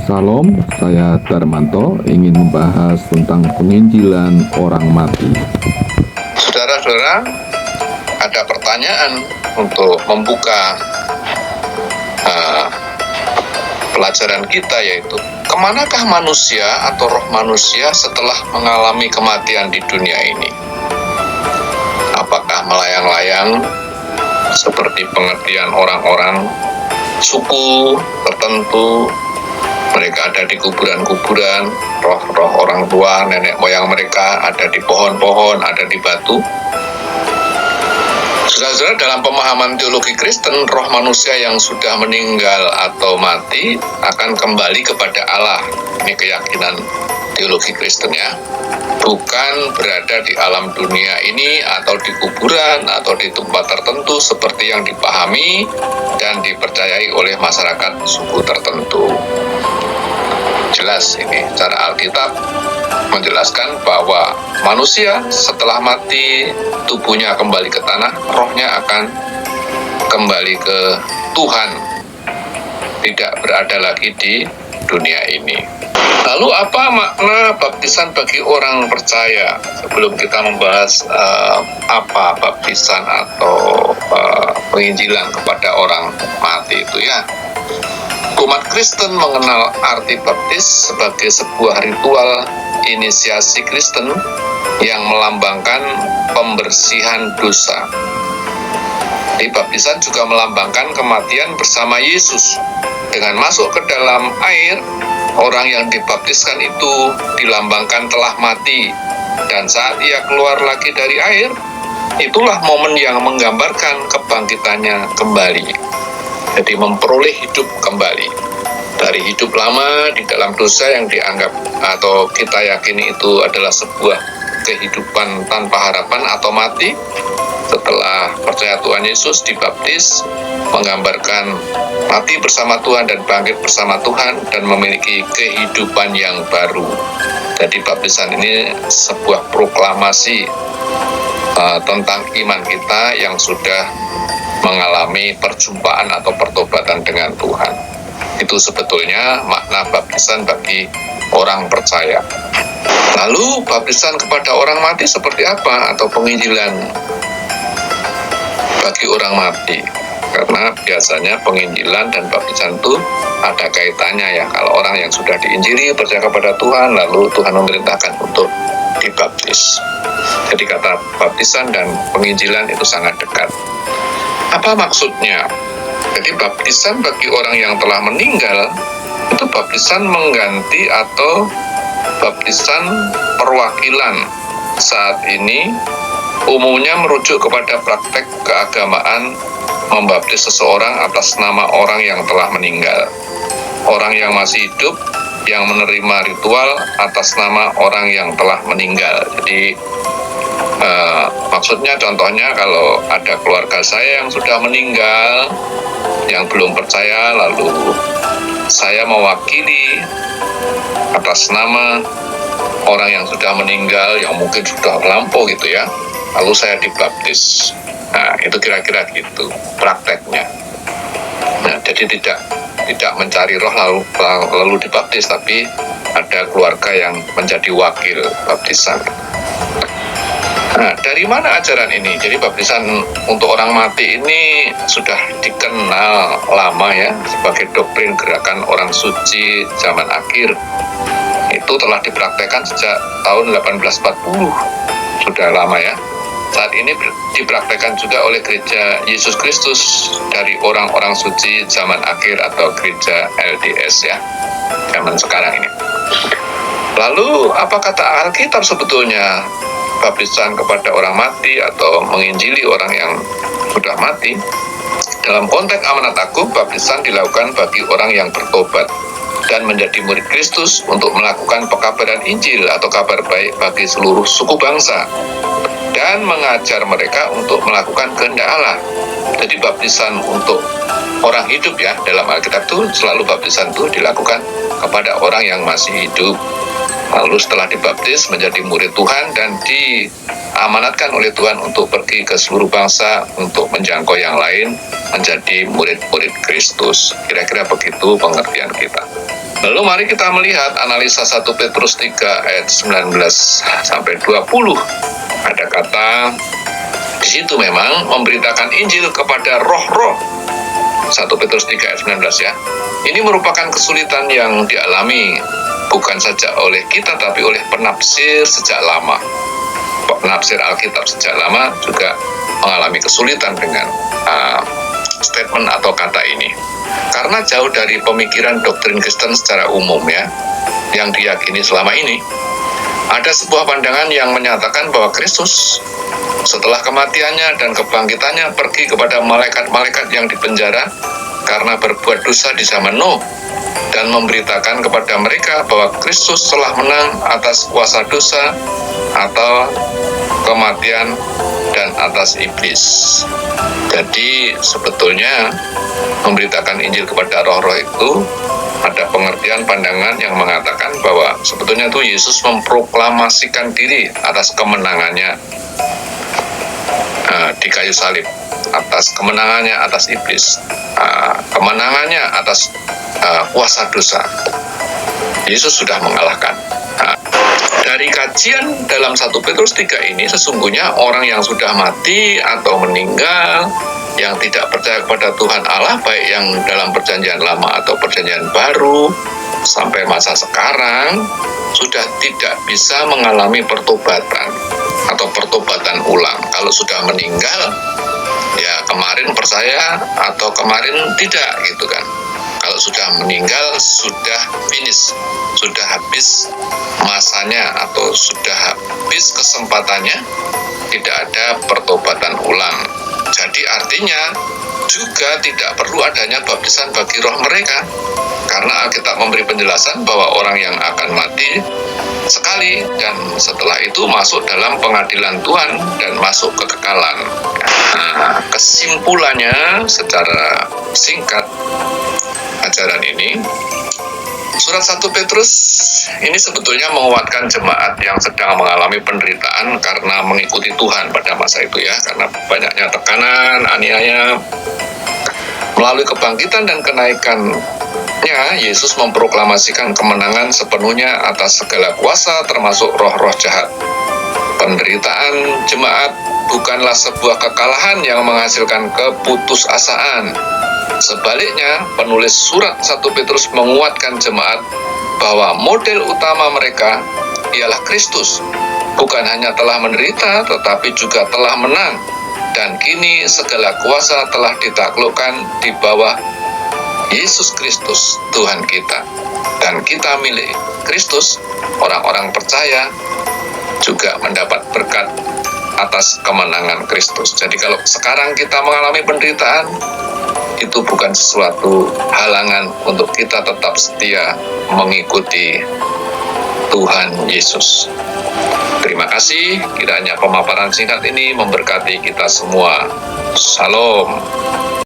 Salam, saya Darmanto ingin membahas tentang penginjilan orang mati. Saudara-saudara, ada pertanyaan untuk membuka pelajaran kita, yaitu kemanakah manusia atau roh manusia setelah mengalami kematian di dunia ini? Apakah melayang-layang seperti pengertian orang-orang suku tertentu? Mereka ada di kuburan-kuburan, roh-roh orang tua, nenek moyang mereka ada di pohon-pohon, ada di batu. Saudara-saudara, dalam pemahaman teologi Kristen, roh manusia yang sudah meninggal atau mati akan kembali kepada Allah. Ini keyakinan teologi Kristen ya. Bukan berada di alam dunia ini atau di kuburan atau di tempat tertentu seperti yang dipahami dan dipercayai oleh masyarakat suku tertentu. Jelas ini cara Alkitab menjelaskan bahwa manusia setelah mati tubuhnya kembali ke tanah, rohnya akan kembali ke Tuhan, tidak berada lagi di dunia ini. Lalu apa makna baptisan bagi orang percaya? Sebelum kita membahas apa baptisan atau penginjilan kepada orang mati itu ya, umat Kristen mengenal arti baptis sebagai sebuah ritual inisiasi Kristen yang melambangkan pembersihan dosa. Di baptisan juga melambangkan kematian bersama Yesus. Dengan masuk ke dalam air, orang yang dibaptiskan itu dilambangkan telah mati, dan saat ia keluar lagi dari air, itulah momen yang menggambarkan kebangkitannya kembali. Jadi memperoleh hidup kembali dari hidup lama di dalam dosa yang dianggap atau kita yakini itu adalah sebuah kehidupan tanpa harapan atau mati. Setelah percaya Tuhan Yesus, dibaptis menggambarkan mati bersama Tuhan dan bangkit bersama Tuhan dan memiliki kehidupan yang baru. Jadi baptisan ini sebuah proklamasi tentang iman kita yang sudah mengalami perjumpaan atau pertobatan dengan Tuhan. Itu sebetulnya makna baptisan bagi orang percaya. Lalu baptisan kepada orang mati seperti apa atau penginjilan bagi orang mati? Karena biasanya penginjilan dan baptisan itu ada kaitannya ya. Kalau orang yang sudah diinjili percaya kepada Tuhan, lalu Tuhan memerintahkan untuk dibaptis. Jadi kata baptisan dan penginjilan itu sangat dekat. Apa maksudnya? Jadi baptisan bagi orang yang telah meninggal itu baptisan mengganti atau baptisan perwakilan. Saat ini umumnya merujuk kepada praktek keagamaan membaptis seseorang atas nama orang yang telah meninggal. Orang yang masih hidup yang menerima ritual atas nama orang yang telah meninggal. Jadi maksudnya contohnya kalau ada keluarga saya yang sudah meninggal, yang belum percaya, lalu saya mewakili atas nama orang yang sudah meninggal, yang mungkin sudah lampau gitu ya, lalu saya dibaptis. Nah, itu kira-kira gitu prakteknya. Nah, jadi tidak mencari roh lalu dibaptis, tapi ada keluarga yang menjadi wakil baptisan. Nah, dari mana ajaran ini? Jadi baptisan untuk orang mati ini sudah dikenal lama ya sebagai doktrin gerakan orang suci zaman akhir. Itu telah dipraktekkan sejak tahun 1840. Sudah lama ya. Saat ini dipraktekkan juga oleh Gereja Yesus Kristus dari orang-orang suci zaman akhir atau Gereja LDS ya, zaman sekarang ini. Lalu apa kata Alkitab sebetulnya? Baptisan kepada orang mati atau menginjili orang yang sudah mati. Dalam konteks amanat agung, baptisan dilakukan bagi orang yang bertobat dan menjadi murid Kristus untuk melakukan pekabaran Injil atau kabar baik bagi seluruh suku bangsa dan mengajar mereka untuk melakukan kehendak Allah. Jadi baptisan untuk orang hidup ya, dalam Alkitab itu selalu baptisan itu dilakukan kepada orang yang masih hidup. Lalu setelah dibaptis menjadi murid Tuhan dan diamanatkan oleh Tuhan untuk pergi ke seluruh bangsa untuk menjangkau yang lain, menjadi murid-murid Kristus. Kira-kira begitu pengertian kita. Lalu mari kita melihat analisa 1 Petrus 3 ayat 19 sampai 20. Ada kata di situ memang memberitakan Injil kepada roh-roh. 1 Petrus 3 ayat 19 ya. Ini merupakan kesulitan yang dialami bukan saja oleh kita tapi oleh penafsir sejak lama. Penafsir Alkitab sejak lama juga mengalami kesulitan dengan statement atau kata ini. Karena jauh dari pemikiran doktrin Kristen secara umum ya, yang diyakini selama ini, ada sebuah pandangan yang menyatakan bahwa Kristus setelah kematiannya dan kebangkitannya pergi kepada malaikat-malaikat yang dipenjara karena berbuat dosa di zaman Nuh dan memberitakan kepada mereka bahwa Kristus telah menang atas kuasa dosa atau kematian dan atas iblis. Jadi sebetulnya memberitakan Injil kepada roh-roh itu ada pengertian pandangan yang mengatakan bahwa sebetulnya itu Yesus memproklamasikan diri atas kemenangannya di kayu salib, atas kemenangannya atas iblis, kemenangannya atas kuasa dosa. Yesus sudah mengalahkan. Dari kajian dalam 1 Petrus 3 ini, sesungguhnya orang yang sudah mati atau meninggal, yang tidak percaya kepada Tuhan Allah, baik yang dalam perjanjian lama atau perjanjian baru, sampai masa sekarang, sudah tidak bisa mengalami pertobatan atau pertobatan ulang. Kalau sudah meninggal, ya kemarin percaya atau kemarin tidak gitu kan. Kalau sudah meninggal, sudah finish, sudah habis masanya atau sudah habis kesempatannya, tidak ada pertobatan ulang. Jadi artinya juga tidak perlu adanya baptisan bagi roh mereka, karena Alkitab memberi penjelasan bahwa orang yang akan mati sekali dan setelah itu masuk dalam pengadilan Tuhan dan masuk kekekalan. Nah, kesimpulannya secara singkat ajaran ini, surat 1 Petrus ini sebetulnya menguatkan jemaat yang sedang mengalami penderitaan karena mengikuti Tuhan pada masa itu ya, karena banyaknya tekanan, aniaya. Melalui kebangkitan dan kenaikannya, Yesus memproklamasikan kemenangan sepenuhnya atas segala kuasa termasuk roh-roh jahat. Penderitaan jemaat bukanlah sebuah kekalahan yang menghasilkan keputusasaan. Sebaliknya, penulis surat 1 Petrus menguatkan jemaat bahwa model utama mereka ialah Kristus. Bukan hanya telah menderita, tetapi juga telah menang. Dan kini segala kuasa telah ditaklukkan di bawah Yesus Kristus, Tuhan kita. Dan kita milik Kristus, orang-orang percaya, juga mendapat berkat atas kemenangan Kristus. Jadi kalau sekarang kita mengalami penderitaan, itu bukan sesuatu halangan untuk kita tetap setia mengikuti Tuhan Yesus. Terima kasih, kiranya pemaparan singkat ini memberkati kita semua. Shalom.